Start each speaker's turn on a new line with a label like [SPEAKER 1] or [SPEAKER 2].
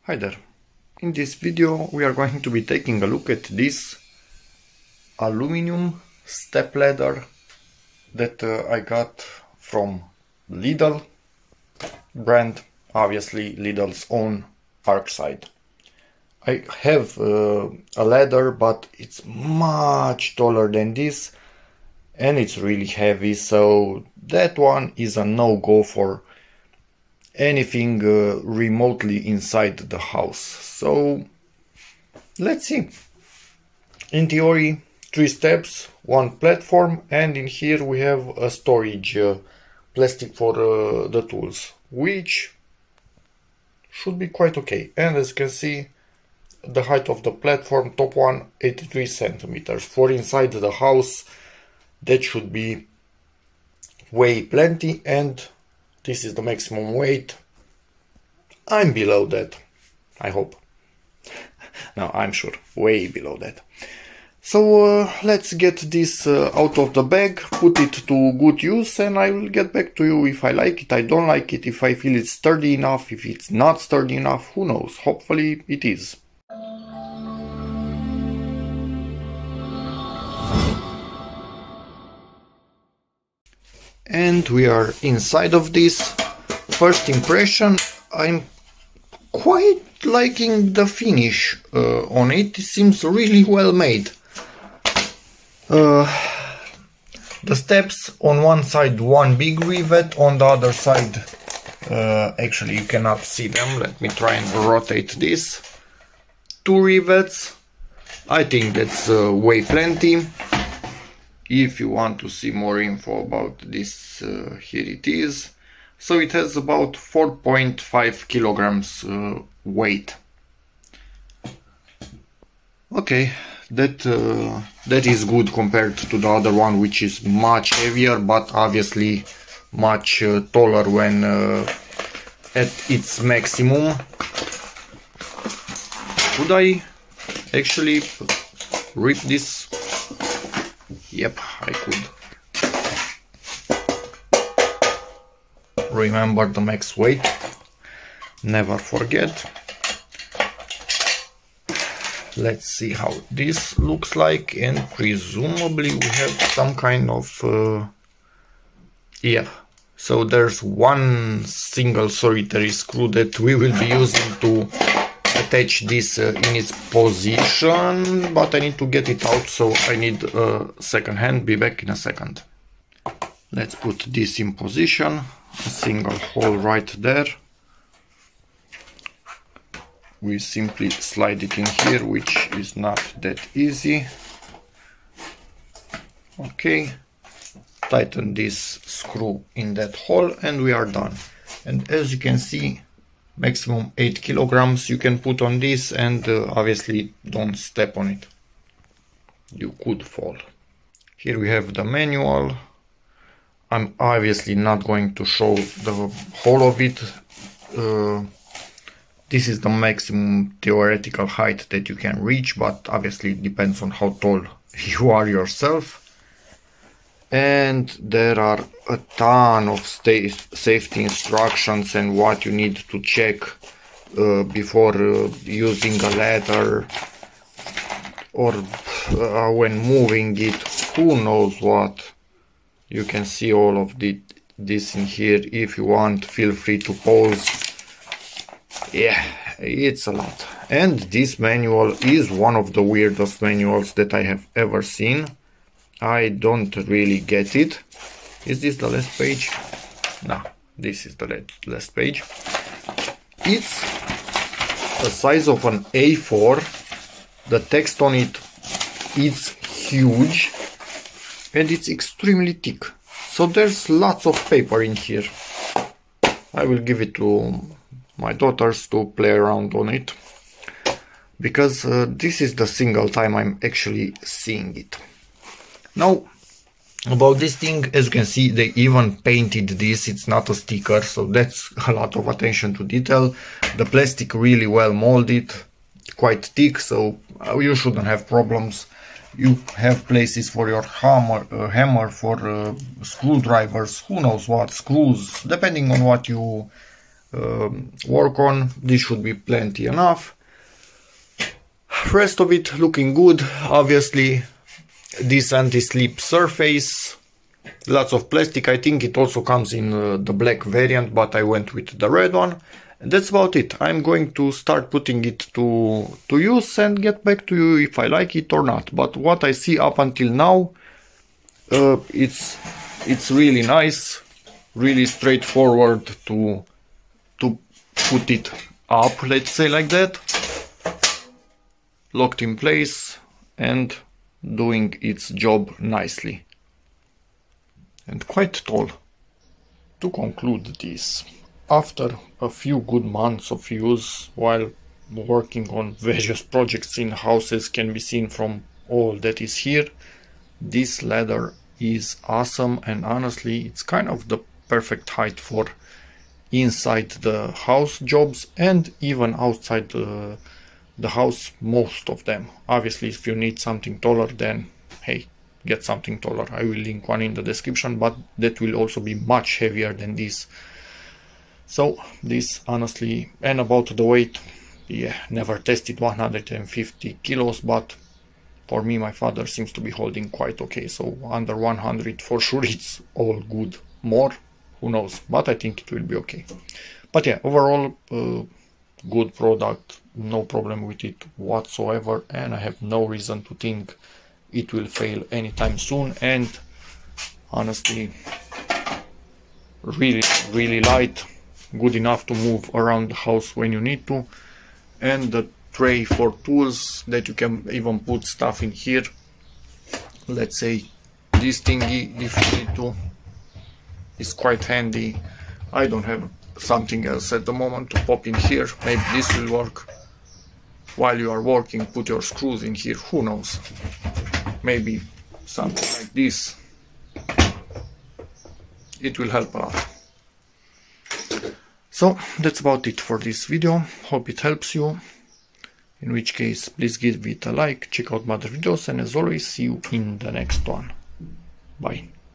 [SPEAKER 1] Hi there. In this video we are going to be taking a look at this aluminum step ladder that I got from Lidl brand, obviously Lidl's own PARKSIDE. I have a ladder, but it's much taller than this and it's really heavy, so that one is a no-go for anything remotely inside the house. So let's see. In theory, 3 steps, 1 platform, and in here we have a storage plastic for the tools, which should be quite okay. And as you can see, the height of the platform, top one, 83 centimeters. For inside the house, that should be way plenty, and this is the maximum weight. I'm below that, I hope. No, I'm sure, way below that. So let's get this out of the bag, put it to good use, and I will get back to you if I like it, I don't like it, if I feel it's sturdy enough, if it's not sturdy enough, who knows, hopefully it is. And we are inside of this. First impression, I'm quite liking the finish on it. It seems really well made. The steps on one side, one big rivet, on the other side, actually you cannot see them, let me try and rotate this. 2 rivets, I think that's way plenty. If you want to see more info about this, here it is. So it has about 4.5 kilograms weight. Okay, that is good compared to the other one, which is much heavier, but obviously much taller when at its maximum. Could I actually rip this? Yep, I could. Remember the max weight, never forget. Let's see how this looks like, and presumably we have some kind of yeah, so there's one single solitary screw that we will be using to attach this in its position, but I need to get it out, so I need a second hand. Be back in a second. Let's put this in position, a single hole right there. We simply slide it in here, which is not that easy. Okay, tighten this screw in that hole and we are done. And as you can see, maximum 8 kilograms you can put on this, and obviously don't step on it, you could fall. Here we have the manual. I'm obviously not going to show the whole of it. This is the maximum theoretical height that you can reach, but obviously it depends on how tall you are yourself. And there are a ton of safety instructions and what you need to check before using a ladder, or when moving it, who knows what. You can see all of this in here. If you want, feel free to pause. Yeah, it's a lot. And this manual is one of the weirdest manuals that I have ever seen. I don't really get it. Is this the last page? No, this is the last page. It's the size of an A4. The text on it is huge and it's extremely thick. So there's lots of paper in here. I will give it to my daughters to play around on it, because this is the single time I'm actually seeing it. Now, about this thing, as you can see, they even painted this. It's not a sticker, so that's a lot of attention to detail. The plastic really well molded, quite thick, so you shouldn't have problems. You have places for your hammer, for screwdrivers, who knows what, screws, depending on what you work on. This should be plenty enough. Rest of it looking good. Obviously this anti-slip surface, lots of plastic. I think it also comes in the black variant, but I went with the red one. And that's about it. I'm going to start putting it to use and get back to you if I like it or not. But what I see up until now, it's really nice, really straightforward to put it up, let's say like that, locked in place and doing its job nicely, and quite tall. To conclude this, after a few good months of use while working on various projects in houses, can be seen from all that is here, this ladder is awesome, and honestly it's kind of the perfect height for inside the house jobs and even outside the house, most of them. Obviously if you need something taller, then hey, get something taller. I will link one in the description, but that will also be much heavier than this. So this honestly, and about the weight, yeah, never tested 150 kilos, but for me, my father seems to be holding quite okay, so under 100 for sure it's all good. More, who knows, but I think it will be okay. But yeah, overall good product, no problem with it whatsoever, and I have no reason to think it will fail anytime soon. And honestly, really light, good enough to move around the house when you need to. And the tray for tools that you can even put stuff in here, let's say this thingy, if you need to, is quite handy. I don't have something else at the moment to pop in here. Maybe this will work while you are working. Put your screws in here, who knows, maybe something like this, it will help a lot. So that's about it for this video. Hope it helps you, in which case please give it a like, check out my other videos, and as always, see you in the next one. Bye.